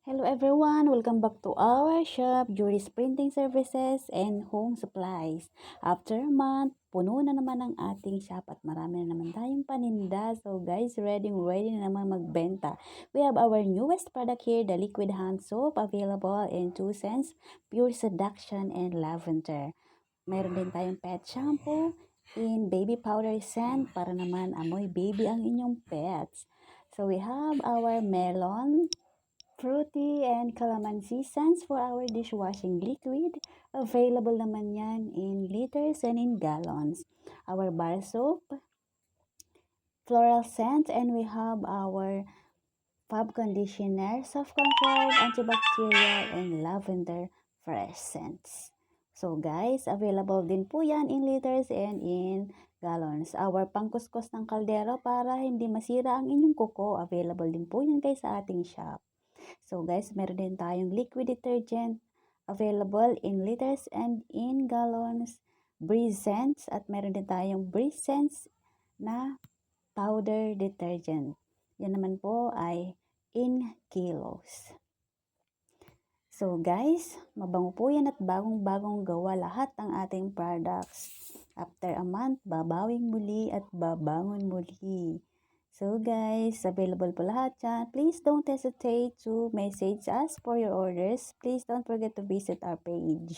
Hello everyone! Welcome back to our shop, Jury's Printing Services and Home Supplies. After a month, puno na naman ang ating shop at marami na naman tayong paninda. So guys, ready na naman magbenta. We have our newest product here, the liquid hand soap, available in 2 cents, pure seduction and lavender. Meron din tayong pet shampoo in baby powder scent para naman amoy baby ang inyong pets. So we have our melon, fruity and calamansi scents for our dishwashing liquid. Available naman yan in liters and in gallons. Our bar soap, floral scent, and we have our fab conditioner, soft comfort, antibacterial, and lavender fresh scents. So guys, available din po yan in liters and in gallons. Our pangkuskus ng kaldero para hindi masira ang inyong kuko. Available din po yan guys sa ating shop. So guys, meron din tayong liquid detergent available in liters and in gallons, breeze scents, at meron din tayong breeze scents na powder detergent. Yan naman po ay in kilos. So guys, mabango po yan at bagong-bagong gawa lahat ng ating products. After a month, babawing muli at babangon muli. So guys, available po lahat yan. Please don't hesitate to message us for your orders. Please don't forget to visit our page.